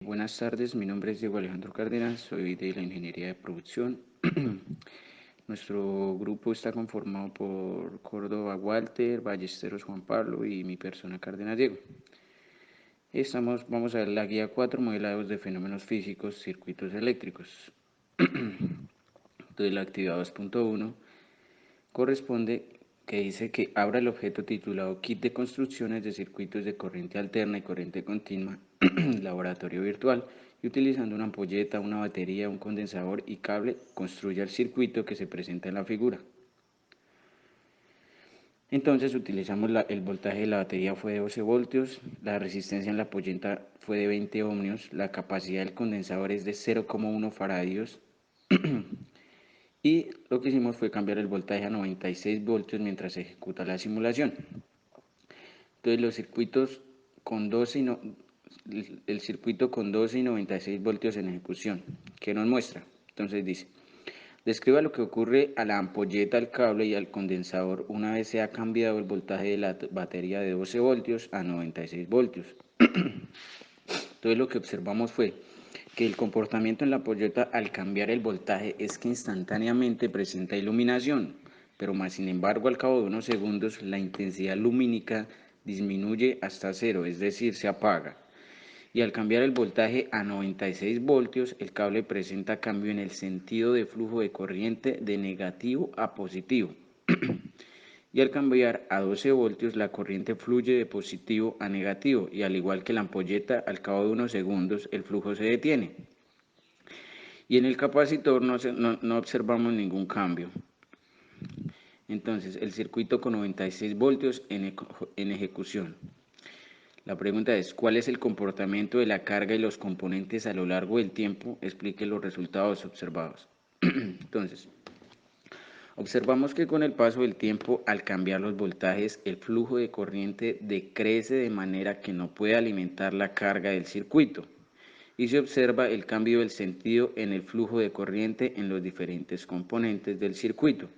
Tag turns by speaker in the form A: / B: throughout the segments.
A: Buenas tardes, mi nombre es Diego Alejandro Cárdenas, soy de la Ingeniería de Producción. Nuestro grupo está conformado por Córdoba Walter, Ballesteros Juan Pablo y mi persona Cárdenas Diego. Vamos a ver la guía 4, modelados de fenómenos físicos, circuitos eléctricos. Entonces la actividad 2.1 corresponde que dice que abra el objeto titulado Kit de construcciones de circuitos de corriente alterna y corriente continua, laboratorio virtual, y utilizando una ampolleta, una batería, un condensador y cable, construya el circuito que se presenta en la figura. Entonces utilizamos el voltaje de la batería fue de 12 voltios, la resistencia en la ampolleta fue de 20 ohmios, la capacidad del condensador es de 0,1 faradios y lo que hicimos fue cambiar el voltaje a 96 voltios mientras se ejecuta la simulación. Entonces los circuitos con 12 y no, el circuito con 12 y 96 voltios en ejecución, ¿qué nos muestra? Entonces dice, describa lo que ocurre a la ampolleta, al cable y al condensador una vez se ha cambiado el voltaje de la batería de 12 voltios a 96 voltios. Entonces lo que observamos fue que el comportamiento en la ampolleta al cambiar el voltaje es que instantáneamente presenta iluminación, pero más sin embargo al cabo de unos segundos la intensidad lumínica disminuye hasta cero, es decir, se apaga. Y al cambiar el voltaje a 96 voltios, el cable presenta cambio en el sentido de flujo de corriente de negativo a positivo. Y al cambiar a 12 voltios, la corriente fluye de positivo a negativo y al igual que la ampolleta, al cabo de unos segundos el flujo se detiene. Y en el capacitor no observamos ningún cambio. Entonces, el circuito con 96 voltios en ejecución. La pregunta es, ¿cuál es el comportamiento de la carga y los componentes a lo largo del tiempo? Explique los resultados observados. Entonces, observamos que con el paso del tiempo, al cambiar los voltajes, el flujo de corriente decrece de manera que no puede alimentar la carga del circuito y se observa el cambio del sentido en el flujo de corriente en los diferentes componentes del circuito.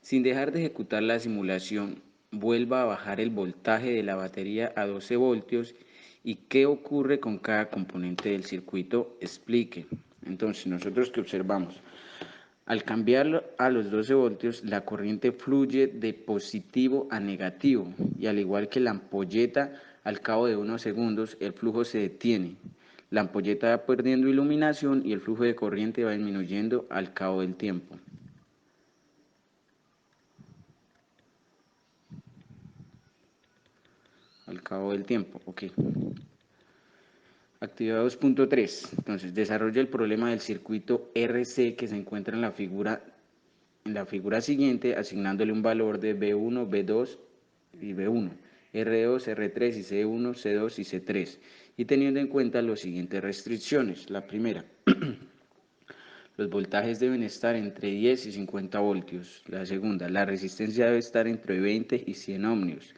A: Sin dejar de ejecutar la simulación, vuelva a bajar el voltaje de la batería a 12 voltios y qué ocurre con cada componente del circuito, explique. Entonces, nosotros que observamos, al cambiarlo a los 12 voltios, la corriente fluye de positivo a negativo y al igual que la ampolleta, al cabo de unos segundos el flujo se detiene. La ampolleta va perdiendo iluminación y el flujo de corriente va disminuyendo al cabo del tiempo. Al cabo del tiempo, ok. Actividad 2.3. Entonces, desarrolla el problema del circuito RC que se encuentra en la figura siguiente, asignándole un valor de B1, B2 y B1, R2, R3 y C1, C2 y C3, y teniendo en cuenta las siguientes restricciones. La primera, los voltajes deben estar entre 10 y 50 voltios. La segunda, la resistencia debe estar entre 20 y 100 ohmios.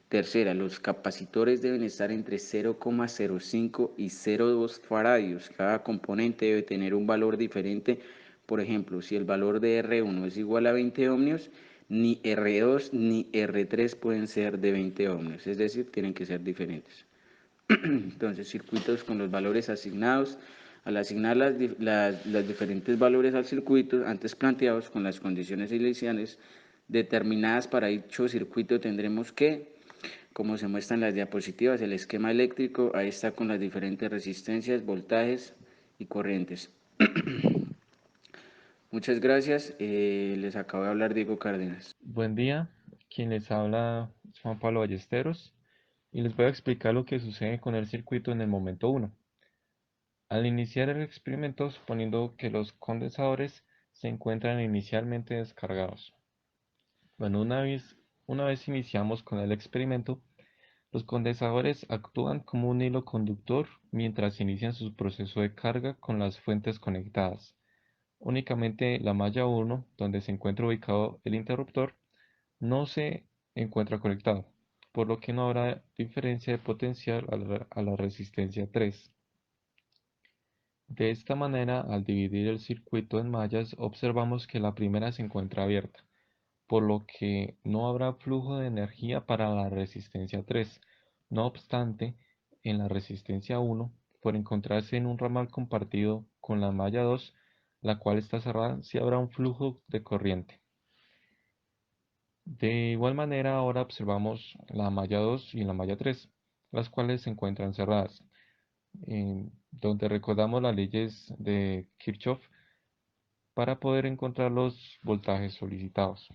A: Tercera, los capacitores deben estar entre 0,05 y 0,2 faradios. Cada componente debe tener un valor diferente. Por ejemplo, si el valor de R1 es igual a 20 ohmios, ni R2 ni R3 pueden ser de 20 ohmios, es decir, tienen que ser diferentes. Entonces, circuitos con los valores asignados. Al asignar las diferentes valores al circuito antes planteados con las condiciones iniciales determinadas para dicho circuito, tendremos que, como se muestra en las diapositivas, el esquema eléctrico, ahí está con las diferentes resistencias, voltajes y corrientes. Muchas gracias, les acabo de hablar Diego Cárdenas.
B: Buen día, quien les habla es Juan Pablo Ballesteros y les voy a explicar lo que sucede con el circuito en el momento 1. Al iniciar el experimento, suponiendo que los condensadores se encuentran inicialmente descargados. Bueno, una vez iniciamos con el experimento, los condensadores actúan como un hilo conductor mientras inician su proceso de carga con las fuentes conectadas. Únicamente la malla 1, donde se encuentra ubicado el interruptor, no se encuentra conectado, por lo que no habrá diferencia de potencial a la resistencia 3. De esta manera, al dividir el circuito en mallas, observamos que la primera se encuentra abierta, por lo que no habrá flujo de energía para la resistencia 3. No obstante, en la resistencia 1 por encontrarse en un ramal compartido con la malla 2, la cual está cerrada, sí habrá un flujo de corriente. De igual manera, ahora observamos la malla 2 y la malla 3, las cuales se encuentran cerradas, donde recordamos las leyes de Kirchhoff para poder encontrar los voltajes solicitados.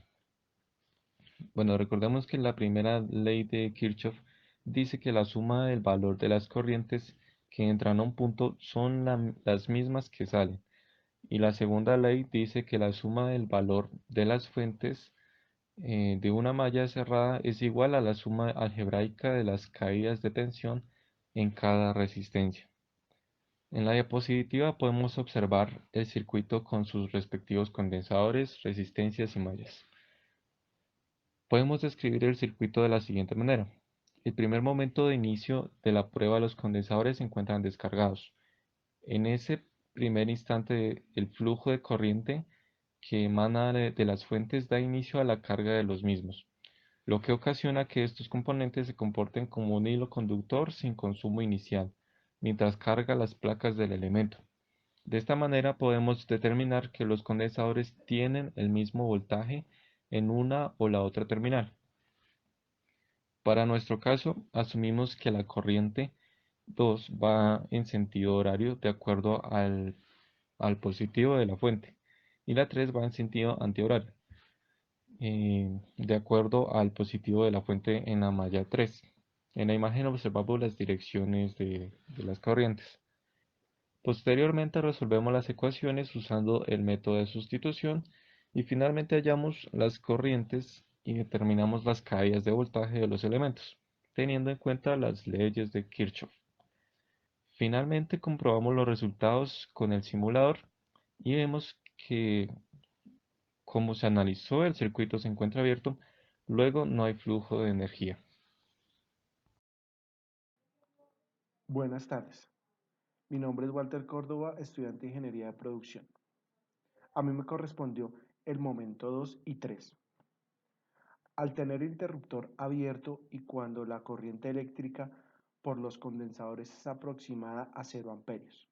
B: Bueno, recordemos que la primera ley de Kirchhoff dice que la suma del valor de las corrientes que entran a un punto son las mismas que salen. Y la segunda ley dice que la suma del valor de las fuentes de una malla cerrada es igual a la suma algebraica de las caídas de tensión en cada resistencia. En la diapositiva podemos observar el circuito con sus respectivos condensadores, resistencias y mallas. Podemos describir el circuito de la siguiente manera. El primer momento de inicio de la prueba, los condensadores se encuentran descargados. En ese primer instante, el flujo de corriente que emana de las fuentes da inicio a la carga de los mismos, lo que ocasiona que estos componentes se comporten como un hilo conductor sin consumo inicial, mientras carga las placas del elemento. De esta manera podemos determinar que los condensadores tienen el mismo voltaje en una o la otra terminal. Para nuestro caso, asumimos que la corriente 2 va en sentido horario de acuerdo al positivo de la fuente y la 3 va en sentido antihorario de acuerdo al positivo de la fuente en la malla 3. En la imagen observamos las direcciones de las corrientes. Posteriormente resolvemos las ecuaciones usando el método de sustitución y finalmente hallamos las corrientes y determinamos las caídas de voltaje de los elementos, teniendo en cuenta las leyes de Kirchhoff. Finalmente comprobamos los resultados con el simulador y vemos que como se analizó el circuito se encuentra abierto, luego no hay flujo de energía.
C: Buenas tardes. Mi nombre es Walter Córdoba, estudiante de Ingeniería de Producción. A mí me correspondió el momento 2 y 3. Al tener el interruptor abierto y cuando la corriente eléctrica por los condensadores es aproximada a 0 amperios.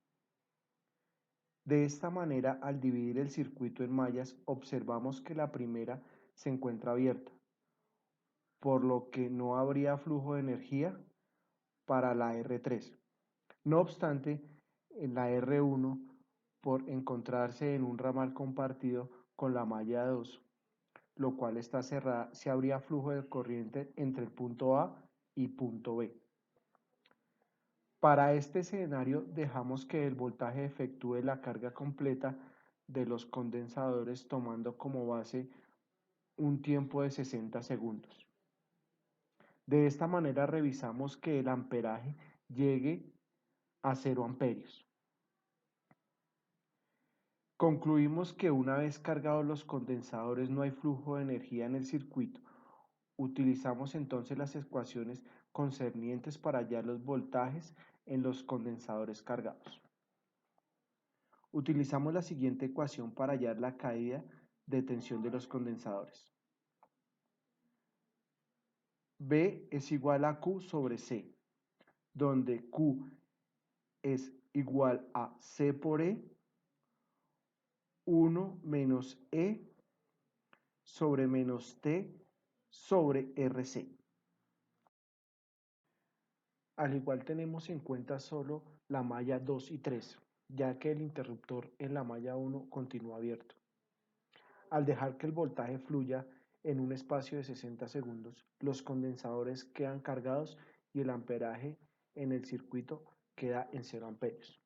C: De esta manera, al dividir el circuito en mallas, observamos que la primera se encuentra abierta, por lo que no habría flujo de energía para la R3. No obstante, en la R1, por encontrarse en un ramal compartido con la malla 2, lo cual está cerrada, se habría flujo de corriente entre el punto A y punto B. Para este escenario dejamos que el voltaje efectúe la carga completa de los condensadores tomando como base un tiempo de 60 segundos. De esta manera revisamos que el amperaje llegue a 0 amperios. Concluimos que una vez cargados los condensadores no hay flujo de energía en el circuito. Utilizamos entonces las ecuaciones concernientes para hallar los voltajes en los condensadores cargados. Utilizamos la siguiente ecuación para hallar la caída de tensión de los condensadores. B es igual a Q sobre C, donde Q es igual a C por E, 1 menos E sobre menos T sobre RC. Al igual tenemos en cuenta solo la malla 2 y 3, ya que el interruptor en la malla 1 continúa abierto. Al dejar que el voltaje fluya en un espacio de 60 segundos, los condensadores quedan cargados y el amperaje en el circuito queda en 0 amperios.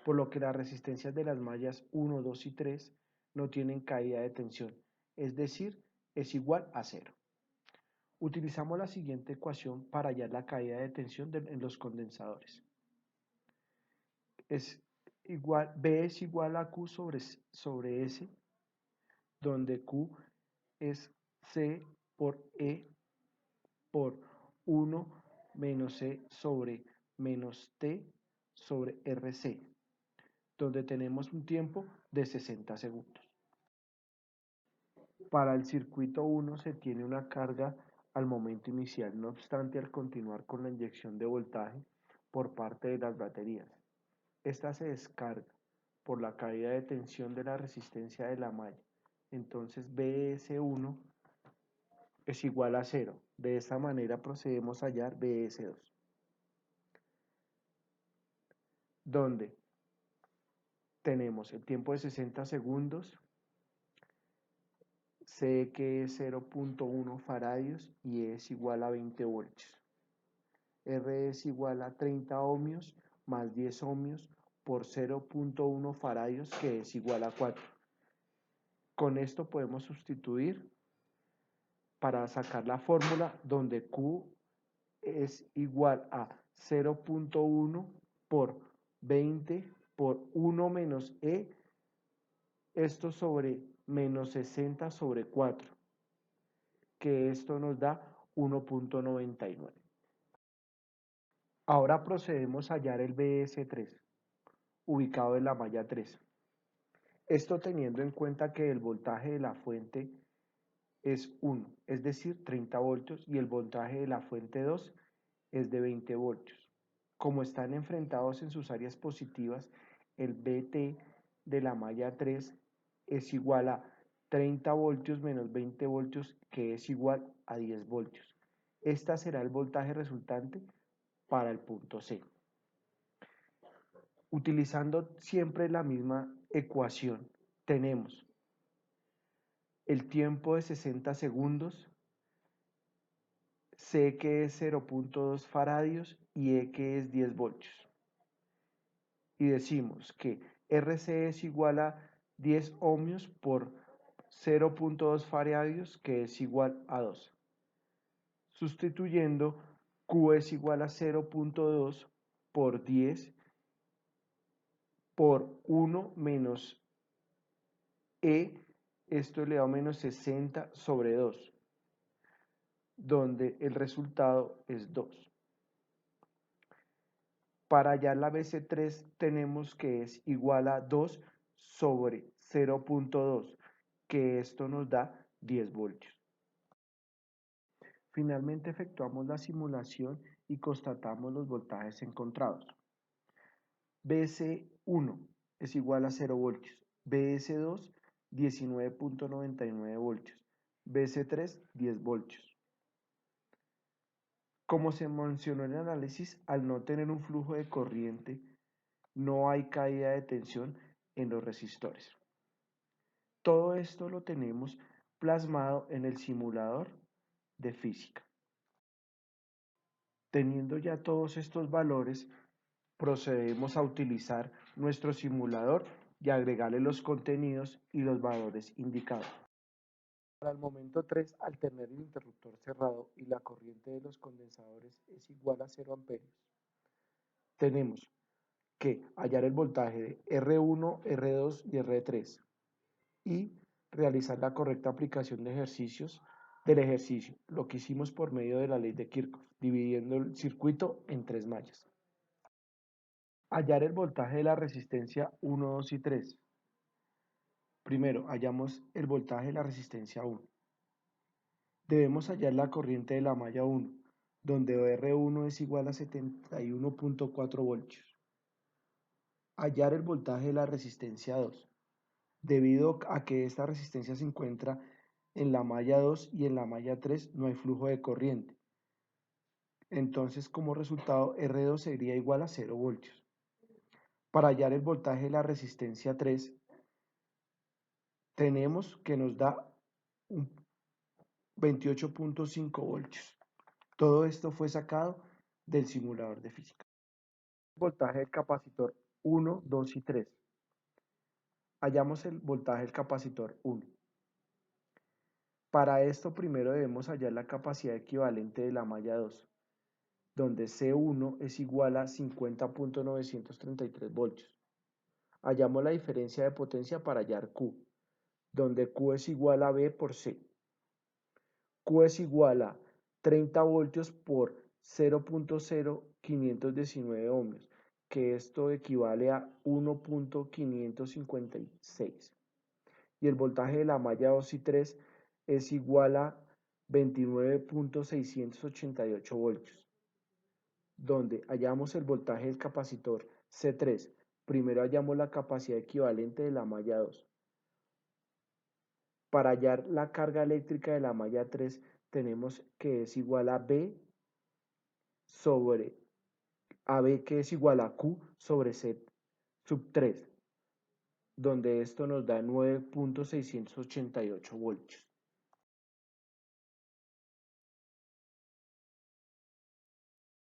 C: Por lo que las resistencias de las mallas 1, 2 y 3 no tienen caída de tensión, es decir, es igual a 0. Utilizamos la siguiente ecuación para hallar la caída de tensión en los condensadores. B es igual a Q sobre S, donde Q es C por E por 1 menos C sobre menos T sobre RC, donde tenemos un tiempo de 60 segundos. Para el circuito 1 se tiene una carga al momento inicial, no obstante al continuar con la inyección de voltaje, por parte de las baterías. Esta se descarga por la caída de tensión de la resistencia de la malla. Entonces BS1 es igual a 0. De esta manera procedemos a hallar BS2, donde tenemos el tiempo de 60 segundos, C que es 0.1 faradios y E es igual a 20 voltios. R es igual a 30 ohmios más 10 ohmios por 0.1 faradios, que es igual a 4. Con esto podemos sustituir para sacar la fórmula donde Q es igual a 0.1 por 20 por 1 menos E, esto sobre menos 60 sobre 4, que esto nos da 1.99. Ahora procedemos a hallar el BS3, ubicado en la malla 3. Esto teniendo en cuenta que el voltaje de la fuente es 1, es decir, 30 voltios, y el voltaje de la fuente 2 es de 20 voltios. Como están enfrentados en sus áreas positivas, el BT de la malla 3 es igual a 30 voltios menos 20 voltios, que es igual a 10 voltios. Este será el voltaje resultante para el punto C. Utilizando siempre la misma ecuación, tenemos el tiempo de 60 segundos, C que es 0.2 faradios y E que es 10 voltios. Y decimos que RC es igual a 10 ohmios por 0.2 faradios, que es igual a 2. Sustituyendo, Q es igual a 0.2 por 10 por 1 menos E, esto elevado a menos 60 sobre 2, donde el resultado es 2. Para hallar la BC3 tenemos que es igual a 2 sobre 0.2, que esto nos da 10 voltios. Finalmente efectuamos la simulación y constatamos los voltajes encontrados. BC1 es igual a 0 voltios, BS2 19.99 voltios, BC3 10 voltios. Como se mencionó en el análisis, al no tener un flujo de corriente, no hay caída de tensión en los resistores. Todo esto lo tenemos plasmado en el simulador de física. Teniendo ya todos estos valores, procedemos a utilizar nuestro simulador y agregarle los contenidos y los valores indicados. Para el momento 3, al tener el interruptor cerrado y la corriente de los condensadores es igual a 0 amperios, tenemos que hallar el voltaje de R1, R2 y R3 y realizar la correcta aplicación de del ejercicio, lo que hicimos por medio de la ley de Kirchhoff, dividiendo el circuito en 3 mallas. Hallar el voltaje de la resistencia 1, 2 y 3. Primero, hallamos el voltaje de la resistencia 1. Debemos hallar la corriente de la malla 1, donde R1 es igual a 71.4 voltios. Hallar el voltaje de la resistencia 2. Debido a que esta resistencia se encuentra en la malla 2 y en la malla 3 no hay flujo de corriente. Entonces, como resultado, R2 sería igual a 0 voltios. Para hallar el voltaje de la resistencia 3, tenemos que nos da 28.5 voltios. Todo esto fue sacado del simulador de física. Voltaje del capacitor 1, 2 y 3. Hallamos el voltaje del capacitor 1. Para esto primero debemos hallar la capacidad equivalente de la malla 2, donde C1 es igual a 50.933 voltios. Hallamos la diferencia de potencia para hallar Q, donde Q es igual a B por C. Q es igual a 30 voltios por 0.0519 ohmios, que esto equivale a 1.556. Y el voltaje de la malla 2 y 3 es igual a 29.688 voltios. donde hallamos el voltaje del capacitor C3. Primero hallamos la capacidad equivalente de la malla 2. Para hallar la carga eléctrica de la malla 3 tenemos que es igual a B sobre AB, que es igual a Q sobre C sub 3, donde esto nos da 9.688 voltios.